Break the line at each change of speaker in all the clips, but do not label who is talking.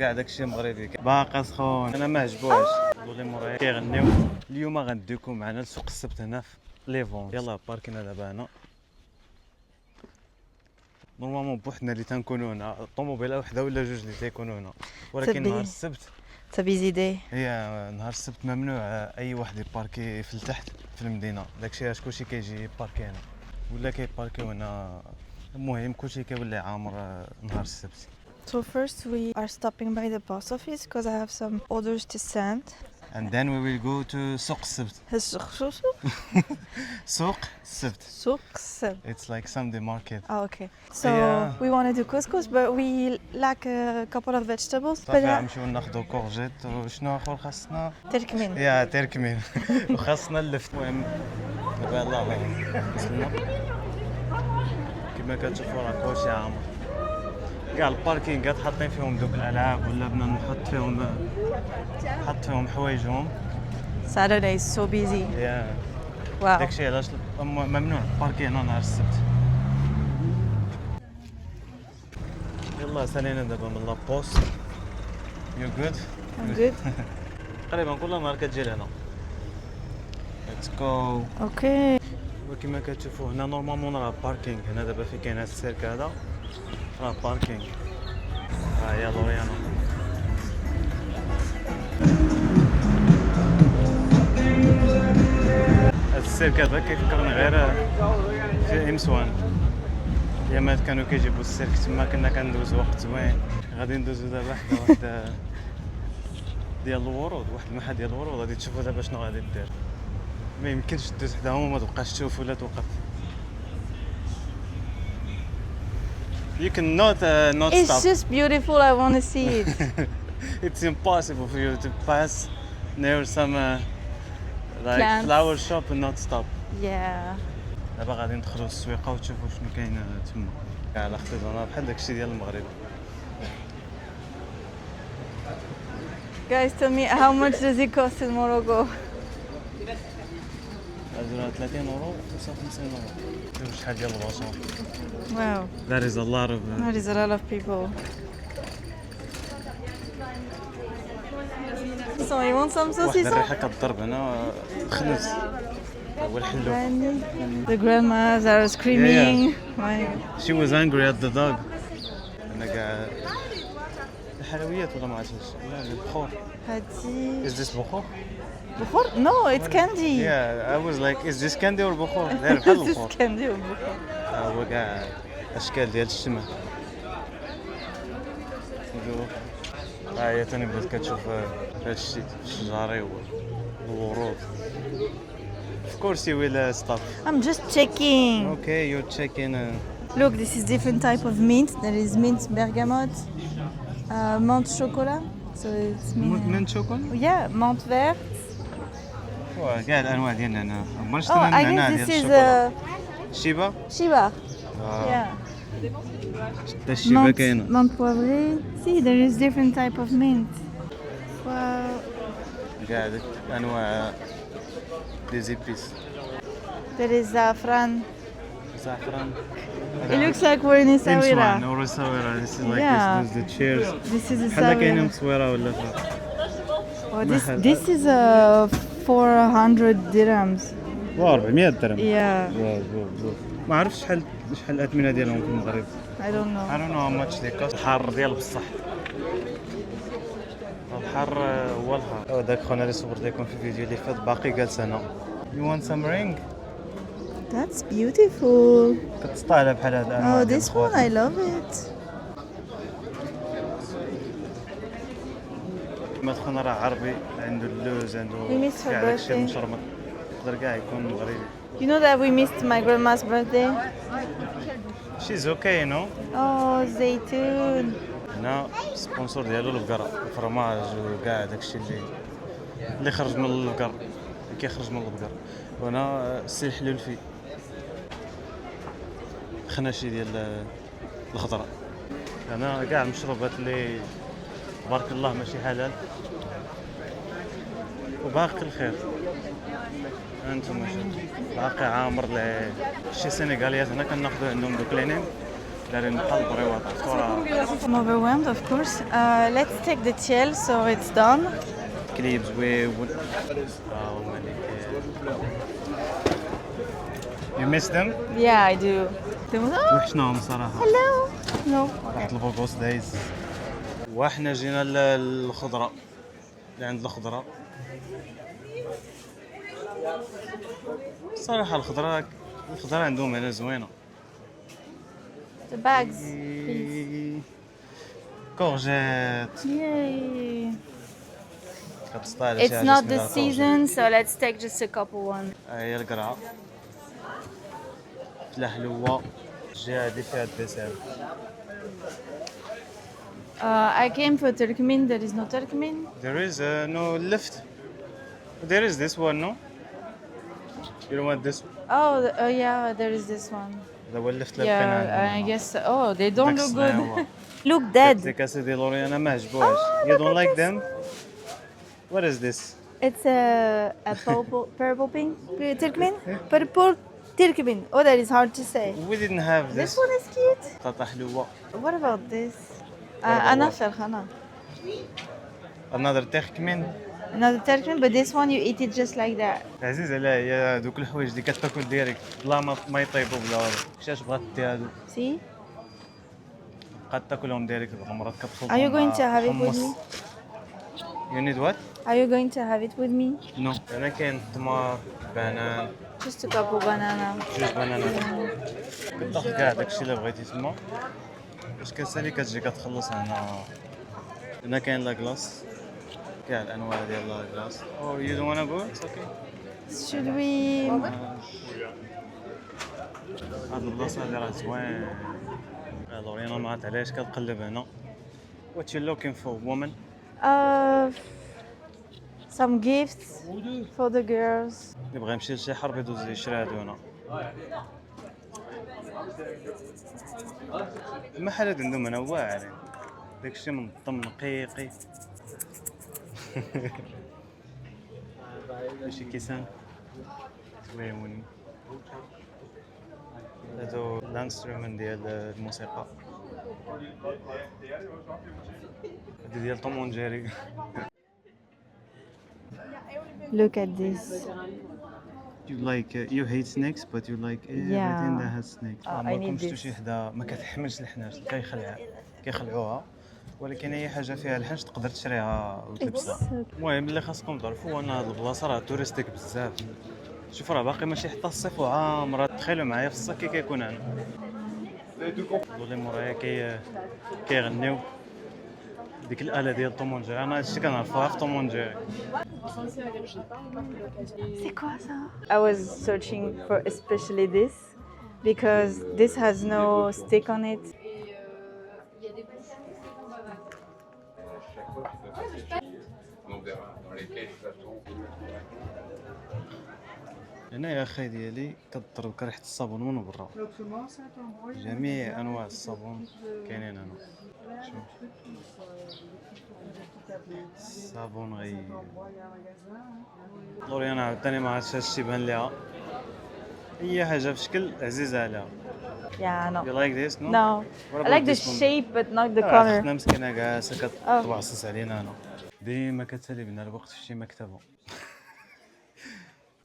كاع داكشي مغربي باقا سخون. انا ما عجبوهاش اللي مورايا كيغنيو. اليوم غنديكم معنا لسوق السبت هنا في ليفون. يلاه باركينا دابا هنا. نورمالمون بوحدنا اللي تنكونوا هنا، الطوموبيله وحده ولا جوج اللي تيكونوا هنا، ولكن نهار السبت
تبيزيدي
هي نهار السبت ممنوع اي واحد يباركي في التحت في المدينه. داكشي علاش كلشي كيجي يباركي هنا ولا كيباركيو هنا. المهم كلشي كيولي عامر نهار السبت.
So first we are stopping by the post office because I have some orders to send.
And then we will go to سوق السبت. سوق السبت.
سوق السبت.
It's like Sunday market.
Oh, okay. So we want to do couscous but we lack a couple of vegetables.
صافي غنمشيو ناخذوا كورجيت وشنو اخر خاصنا؟
تركمين.
يا تركمين. وخاصنا اللفت. المهم دابا يلاه وصلنا. كما كتشوفوا راه كلشي عامر. كاع الباركينغات حاطين فيهم دوك الالعاب ولا بنا نحط فيهم حوايجهم.
Saturday is so busy.
Yeah.
Wow.
داكشي علاش ممنوع الباركي هنا نهار السبت. يلا سالينا دابا من لابوست. يو جود؟
I'm good.
تقريبا كل نهار كتجي لهنا. ليتس جو.
Okay.
وكما كتشوفوا هنا نورمالمون راه باركينغ. هنا دابا فين كاين هاد السيرك هذا راه باركينغ. ها هي لوريانا. هاد السيرك هذا كيفكرني غير في امسوان. ايامات كانوا كيجيبوا السيرك تما كنا كندوزو وقت زوين. غادي ندوزو دابا حدا واحد ديال الورود، واحد المحل ديال الورود. غادي تشوفوا دابا شنو غادي دير. ما يمكنش دوز حداهم وما تبقاش تشوف ولا توقف. You can not
It's
stop.
just beautiful. I want to see it.
It's impossible for you to pass near some like
Plants.
flower shop and not stop.
Yeah.
دابا غادي ندخلوا للسويقه وتشوفوا شنو كاين تما. كاع الاختزانات بحال داكشي ديال المغرب.
Guys, tell me how much does it cost in Morocco?
هادو 30 اورو 55 اورو. شحال ديال البوصون.
Wow.
That is a lot of
That is a lot of people. So you want some
واحد
saucisson?
الريحه كتضرب هنا خنز. هو الحلو.
The grandmas are screaming. My
She was angry at the dog. انا كاع الحلويات ولا ما عرفتش. لا البخور.
هادي
Is this بخور؟
بخور? No, it's candy.
Yeah, I was like, is this candy or بخور؟ لا بحال
This is
البخور.
candy or بخور.
هو كاع اشكال ديال الشمع. ها هي تاني بدات كتشوف هاد الشيء الشجري والورود. Of course you will stop.
I'm just checking.
Okay, you're checking.
Look, this is different type of mint. There is mint bergamot, menthe chocolat. So it's mint.
من شوكول؟
Yeah, menthe vert.
كاع الانواع ديال النعناع. عمرنا
Oh,
شفنا
I
النعناع
guess
ديال
this is
الشوكولا. شيبا؟
Shiba. Yeah.
حتى الشيبا كاينه.
Menthe poivrée. See, there is different type of mint. Wow.
كاع ديك انواع دي زيبيس.
There is saffron.
زعفران.
It looks like we're in Essaouira.
نور الصويرة. This is like
Yeah.
this the chairs.
This is
بحال كاينين
Essaouira.
تصويره ولا ف.
Oh, this is 400 dirhams.
400 درهم.
Yeah.
ما عرفتش شحال الاثمنه ديالهم في المغرب.
I don't know.
I don't know how much they cost. الحر ديال بصح. الحر هو الحر. هذاك خونا اللي صورت لكم في الفيديو اللي فات باقي جالس هنا. You want some ring؟
That's beautiful.
كتسطالها بحال هاد الانواع.
Oh, this one, I love it.
كما خونا راه عربي، عنده اللوز، عنده
We missed her
كاع داكشي
birthday.
المشرمط. يقدر كاع يكون مغربي.
You know that we missed my grandma's birthday?
She's okay, you know.
Oh, zaytun.
هنا سبونسور ديالو البقره، الفرماج وكاع داكشي اللي خرج من البقر، كيخرج من البقر. وهنا السي الحلولفي، خناشي ديال الخضره. هنا كاع المشروبات اللي تبارك الله ماشي حلال وباقي الخير. هانتوما شوفوا باقي عامر شي سينيغاليات هنا كناخذوا عندهم دوك لينين دارين بحال البريوات عرفتو
I'm overwhelmed, of course. Let's take the tiel so it's done.
كليب زويون ملك. You miss them؟
Yeah, I do. Oh,
وحشناهم صراحة.
hello. No.
واحد الفوكوس دايز. وحنا جينا للخضرة اللي عند الخضرة. صراحة الخضرة عندهم هنا زوينة.
The bags, please.
كورجيت.
Yay.
كتسطى على شي
It's
حاجة
not
سميتها
the season, so let's take just a couple one.
هي القرعة. فلاح حلوة. الجهة هادي فيها الدسر.
I came for Turkmen. There is no Turkmen.
There is no lift. There is this one, no? You don't want this?
Oh, yeah, there is this one.
هذا هو اللفت اللي لقينا
Yeah, I
عندنا.
guess. Oh, they don't
داك
look
الصناعة
good.
هو.
Look dead.
ديك اسيدي لوري انا ما عجبوهاش. You don't like them? What is this?
It's a purple pink Turkmen. Purple Turkmen. Oh, that is hard to say.
We didn't have
This
this.
one is cute.
بطاطا حلوة.
What about this?
about
أنا
what?
فرخانة.
Another Turkmen.
Another Turkmen, but this one you eat it just like that.
عزيزة لا هي دوك الحوايج اللي كتاكل ديريكت بلا ما يطيبوا بلا والو. كيفاش بغات دي هادو؟
See?
بقات تاكلهم ديريكت بعض المرات كتخلطهم.
Are you going to have it with
حمص.
me?
You need what?
Are you going to have it with me?
No. أنا كاين تمر، بنان،
Just a couple banana.
جوج بنانات. كتاخد كاع داكشي اللي بغيتي تما. باش كتسالي كتجي كتخلص هنا كاين لاكلاص. كاع الانواع ديال لاكلاص. Oh, you don't wanna go? It's okay.
Should we?
هاد البلاصة هادي راه زوين. الوري انا ما عرفت علاش كتقلب هنا. What you looking for, woman?
Some gifts for the girls.
اللي بغى يمشي لشي حرب يدوز يشري هادو هنا. المحلات عندهم هنا واعرين. داكشي منظم نقيقي. ماشي كيسان زوينين. هادو الانسترومنت ديال الموسيقى. هادي ديال توم اند جيري.
Look at this.
You hate snakes but you like everything that has snakes.
I
ما
need
كنتش
this.
شي حدا ما كتحملش الحناش كيخلعوها ولكن اي حاجه فيها الحنش تقدر تشريها وتلبسها. المهم اللي خاصكم تعرفوا ان هاد البلاصه راه توريستيك بزاف. شوف راه باقي ماشي حتى الصيف وعامره. تخيلوا معايا في الصيف كي كيكون هنا اللي مورايا كيغنيو ديك الاله ديال توم اند جيري. انا هادشي كنعرفوها في توم اند جيري.
C'est quoi ça? I was searching for especially this because this has no stick on it.
هنا يا اخي ديالي كضرب ريحه الصابون من برا. جميع انواع الصابون كاينين هنا. شوف الصابون غير لوري انا عاوتاني ما عرفتش هادشي بان ليها. اي حاجه في شكل عزيزه عليها.
Yeah, no.
You like this? No.
No.
What
I
about
like the
this one?
shape but not the
خدنا
color.
مسكينه جالسه كتبعصص علينا هنا. ديما كتسالي بنا الوقت في شي مكتبه.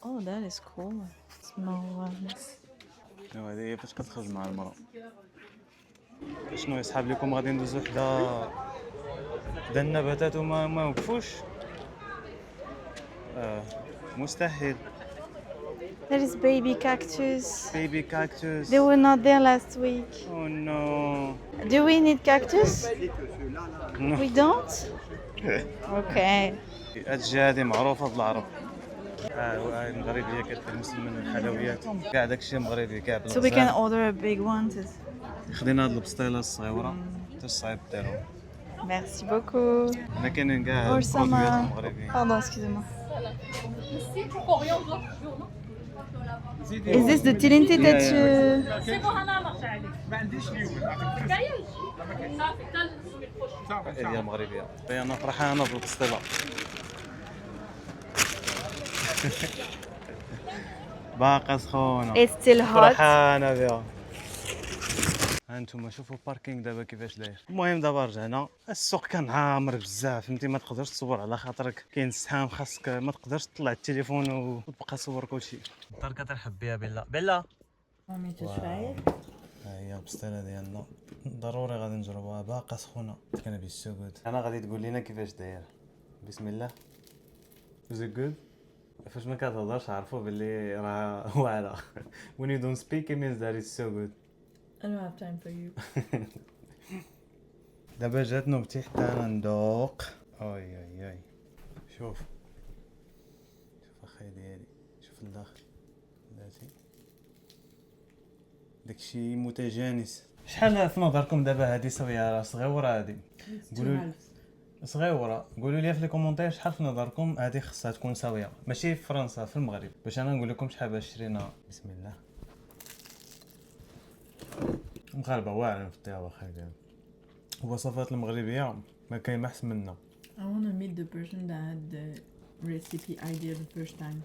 Oh, that is cool. Small ones.
هذه هي فاش كتخرج مع المرأة. شنو يسحاب لكم غادي ندوزو حدا النباتات وما وقفوش. مستحيل.
There is baby cactus.
Baby cactus.
They were not there last week.
Oh no.
Do we need cactus?
No.
We don't? Okay.
هادشي هادي معروفة بالعرب. المغربية كتلمس من الحلويات. كاع داكشي مغربي كاع
So we can order a big one.
خدينا هاد البسطيلة الصغيرة حتى صعيب ديرهم.
Merci beaucoup.
هنا كاينين كاع
Or
البرودويات
some...
المغربيين.
Pardon, excusez-moi. Is this the tilinti that you...
هي مغربية. أنا فرحانة بالبسطيلة. باقا سخونة.
It's still hot.
فرحانة بها. هانتوما شوفوا الباركينغ دابا كيفاش داير. المهم دابا رجعنا، السوق كان عامر بزاف فهمتي، ما تقدرش تصور على خاطرك كاين الزحام، خاصك ما تقدرش تطلع التليفون وتبقى تصور كلشي. الدار كترحب بها بيلا بيلا. ها هي البسطيله ديالنا، ضروري غادي نجربوها باقا سخونه. كان بيسو غود. انا غادي تقول لنا كيفاش داير. بسم الله. Is it good? فاش ما كتهضرش عرفوا باللي راه واعره. When you don't speak it means that it's so good.
I don't have time for you.
دابا جات نوبتي حتى انا ندوق. اي اي اي شوف اخاي ديالي، شوف الداخل بلاتي داكشي متجانس. شحال في نظركم دابا هادي صغيره صغيوره هادي؟ قولوا صغيوره، قولوا لي في لي كومونتير شحال في نظركم هادي خصها تكون ساويه، ماشي في فرنسا في المغرب، باش انا نقول لكم شحال باش شرينا. بسم الله. المغاربه واعرين في الطياب اخاي ديالي، الوصفات المغربيه ما كاين ما احسن منا.
I want to meet the person that had the recipe idea the first time.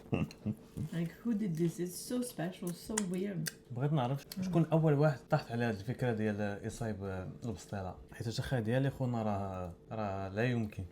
Like, who did this? It's so special, so weird.
بغيت نعرف شكون اول واحد طاحت على هذه الفكره ديال يصايب البسطيله، حيت اخا ديالي خونا راه لا يمكن